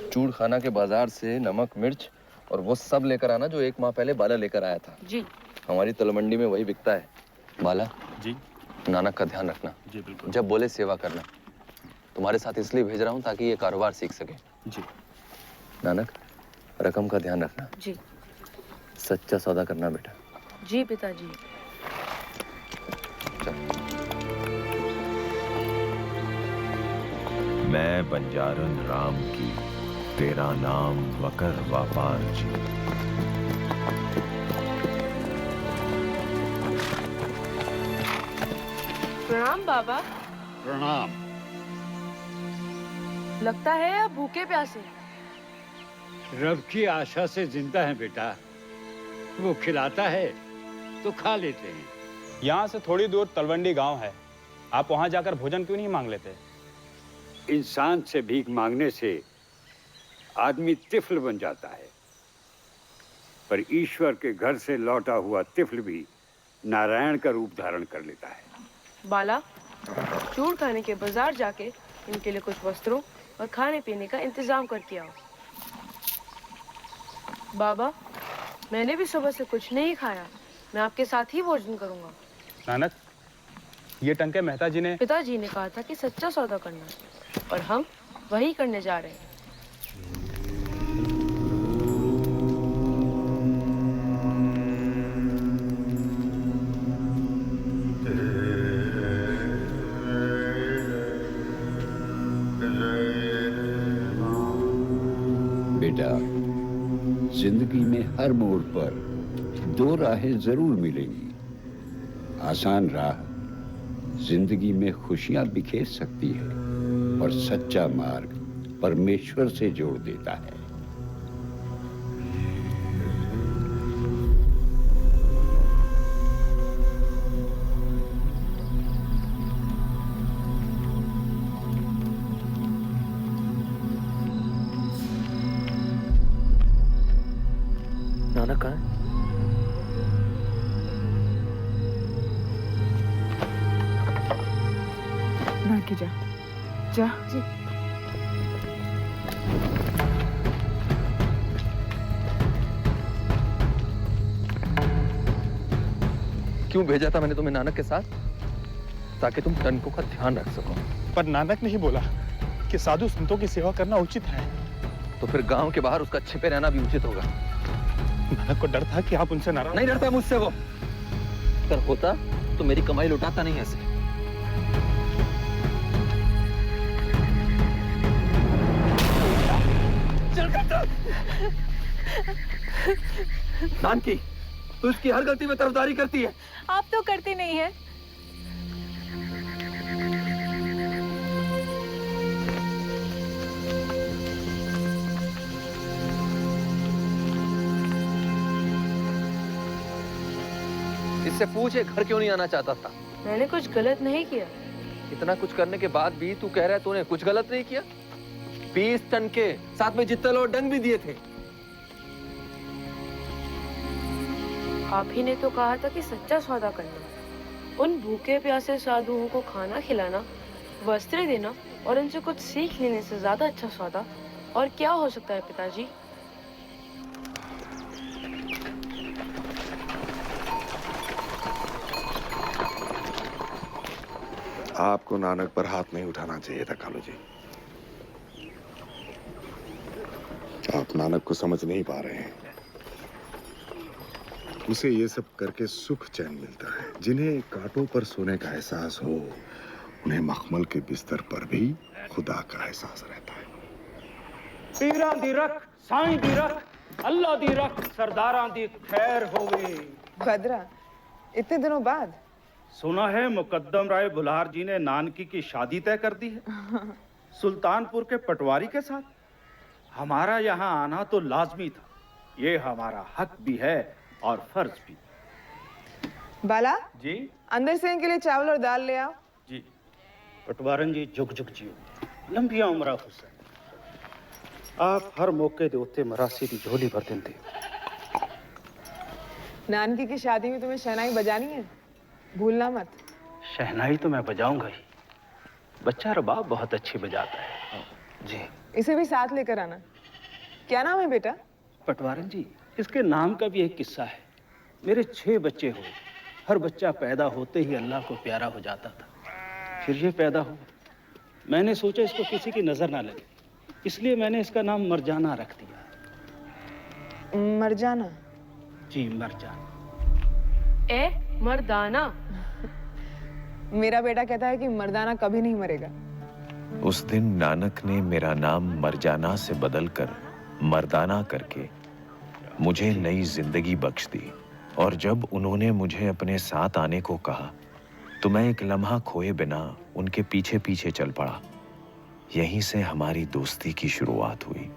चूड़ खाना के बाजार से नमक मिर्च और वो सब लेकर आना जो 1 माह पहले बाला लेकर आया था। जी। हमारी तलमंडी में वही बिकता है। बाला जी। नानक का ध्यान रखना। जी बिल्कुल। जब बोले सेवा करना। तुम्हारे साथ इसलिए भेज रहा हूँ ताकि ये कारोबार सीख सके। जी। नानक रकम का ध्यान रखना। जी। सच्चा सौदा करना बेटा। जी पिताजी। मैं बंजारन राम की, तेरा नाम वकर व्यापार जी। प्रणाम बाबा। प्रणाम। लगता है आप भूखे प्यासे। रब की आशा से जिंदा है बेटा। वो खिलाता है तो खा लेते हैं। यहाँ से थोड़ी दूर तलवंडी गांव है, आप वहां जाकर भोजन क्यों नहीं मांग लेते? इंसान से भीख मांगने से आदमी तिफल बन जाता है, पर ईश्वर के घर से लौटा हुआ तिफल भी नारायण का रूप धारण कर लेता है। बाला, चूड़ खाने के बाजार जाके इनके लिए कुछ वस्त्रों और खाने पीने का इंतजाम करके आओ। बाबा, मैंने भी सुबह से कुछ नहीं खाया, मैं आपके साथ ही भोजन करूंगा। नानक, ये टंके मेहता जी ने पिताजी ने कहा था कि सच्चा सौदा करना, और हम वही करने जा रहे हैं। बेटा, जिंदगी में हर मोड़ पर 2 राहें जरूर मिलेंगी। आसान राह जिंदगी में खुशियां बिखेर सकती है, और सच्चा मार्ग परमेश्वर से जोड़ देता है। नानक कहाँ है? ना की जा जा। जी। क्यों भेजा था मैंने तुम्हें नानक के साथ? ताकि तुम टनको का ध्यान रख सको। पर नानक ने ही बोला कि साधु संतों की सेवा करना उचित है। तो फिर गांव के बाहर उसका छिपे रहना भी उचित होगा। नानक को डर था कि आप उनसे नाराज। नहीं डरता मुझसे वो। अगर होता तो मेरी कमाई लुटाता नहीं ऐसे। चल नानकी, तू इसकी हर गलती में तरफदारी करती है। आप तो करते नहीं है। इससे पूछे घर क्यों नहीं आना चाहता था? मैंने कुछ गलत नहीं किया। इतना कुछ करने के बाद भी तू कह रहा है तूने कुछ गलत नहीं किया? 20 टन के साथ में जितल और डंग भी दिए थे। आप ही ने तो कहा था कि सच्चा सौदा करना, उन भूखे प्यासे साधुओं को खाना खिलाना, वस्त्र देना और उनसे कुछ सीख लेने से ज्यादा अच्छा सौदा और क्या हो सकता है पिताजी? आपको नानक पर हाथ नहीं उठाना चाहिए था कालू जी। आप नानक को समझ नहीं पा रहे हैं। उसे ये सब करके सुख चैन मिलता है। जिन्हें कांटों पर सोने का एहसास हो, उन्हें मखमल के बिस्तर पर भी खुदा का एहसास रहता है। पीरा दी रख, साईं दी रख, अल्लाह दी रख, सरदारां दी खैर होवे। बदरा, इतने दिनों बाद? सुना है मुकद्दम राय बुल्हार जी ने नानकी की शादी तय कर दी है सुल्तानपुर के पटवारी के साथ। हमारा यहाँ आना तो लाजमी था। ये हमारा हक भी है और फर्ज भी। बाला जी। अंदर से इनके लिए चावल और दाल ले आओ। जी। पटवारन जी जुग जुग जियो, लंबिया उम्र हुसैन। आप हर मौके दे उत्ते मरासी की झोली भर देंगे। नानकी की शादी में तुम्हें शहनाई बजानी है, भूलना मत। शहनाई तो मैं बजाऊंगा ही। बच्चा रबाब बहुत अच्छी बजाता है। जी। इसे भी साथ लेकर आना। क्या नाम है बेटा? पटवारन जी, इसके नाम का भी एक किस्सा है। मेरे 6 बच्चे हुए। हर बच्चा पैदा होते ही अल्लाह को प्यारा हो जाता था। फिर ये पैदा हुआ। मैंने सोचा इसको किसी की नजर ना लगे, इसलिए मैंने इसका नाम मरजाना रख दिया। मरजाना? जी, मरजाना। मर्दाना? मेरा बेटा कहता है कि मर्दाना कभी नहीं मरेगा। उस दिन नानक ने मेरा नाम मरजाना से बदलकर मर्दाना करके मुझे नई जिंदगी बख्श दी। और जब उन्होंने मुझे अपने साथ आने को कहा तो मैं एक लम्हा खोए बिना उनके पीछे पीछे चल पड़ा। यहीं से हमारी दोस्ती की शुरुआत हुई।